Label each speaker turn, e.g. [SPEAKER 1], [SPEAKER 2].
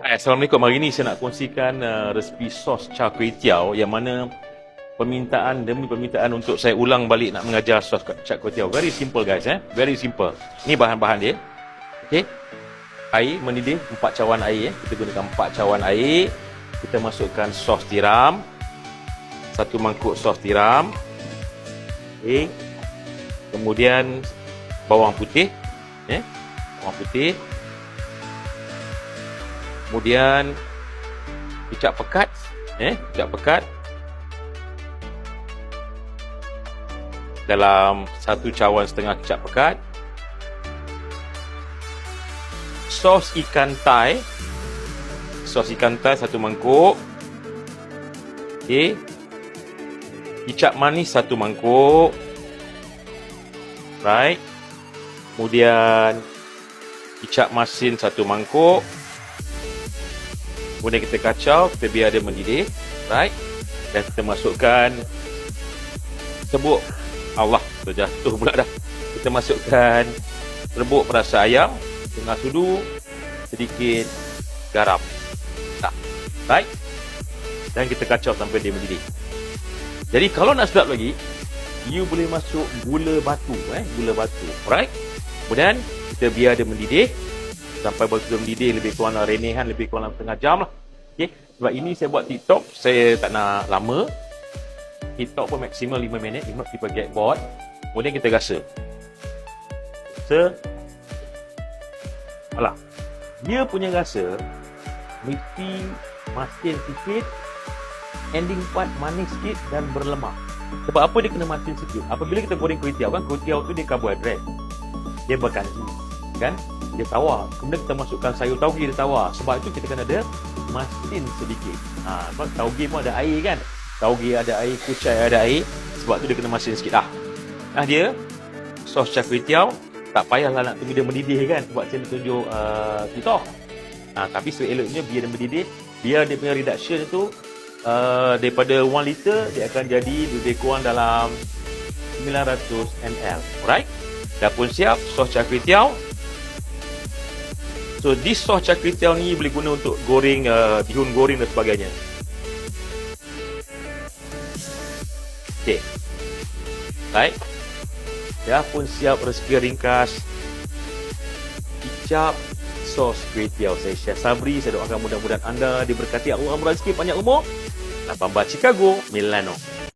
[SPEAKER 1] Assalamualaikum. Hari ini saya nak kongsikan resepi sos char kway teow yang mana permintaan demi permintaan untuk saya ulang balik nak mengajar sos char kway teow. Very simple guys, very simple. Ni bahan-bahan dia. Okey. Air mendidih 4 cawan air. Kita gunakan 4 cawan air. Kita masukkan sos tiram. 1 mangkuk sos tiram. Okey. Kemudian bawang putih, bawang putih. Kemudian kicap pekat, kicap pekat dalam 1 cawan setengah kicap pekat. Sos ikan Thai, 1 mangkuk. Okey. Kicap manis 1 mangkuk. Right. Kemudian kicap masin 1 mangkuk. Kemudian kita kacau, kita biar dia mendidih, right? Dan kita masukkan serbuk. Allah, terjatuh pula dah. Kita masukkan serbuk perasa ayam, setengah sudu, sedikit garam. Dah, right? Dan kita kacau sampai dia mendidih. Jadi kalau nak sedap lagi, you boleh masuk gula batu, gula batu, right? Kemudian kita biar dia mendidih sampai betul mendidih, lebih kurang renehan, lebih kurang setengah jam lah. Okay. Sebab ini saya buat TikTok, saya tak nak lama. TikTok pun maksimal 5 minit, if not people get bored. Kemudian kita rasa. Alah, dia punya rasa mesti masin sikit, ending part manis sikit dan berlemak. Sebab apa dia kena masin sikit? Apabila kita goreng kuih tiaw kan, kuih tiaw tu dia karbohidrat. Dia berkandung, kan? Dia tawar. Kemudian kita masukkan sayur tauge, dia tawar. Sebab itu kita kena ada masin sedikit. Sebab tauge pun ada air kan. Tauge ada air, kucai ada air. Sebab tu dia kena masin sikit lah. Dia sos char kway teow. Tak payahlah nak tunggu dia mendidih kan. Sebab saya nak tunjuk TikTok. Tapi seeloknya biar dia mendidih. Biar dia punya reduction tu daripada 1 liter dia akan jadi lebih kurang dalam 900 ml. Alright. Dah pun siap sos char kway teow. So this sos char kway teow ni boleh guna untuk goreng, bihun goreng dan sebagainya. Okay. Baik. Dah pun siap resepi ringkas kicap sos kway teow. Saya Chef Sabri. Saya doakan mudah-mudahan anda diberkati Allah, rezeki, panjang umur. 18 Chicago, Milano.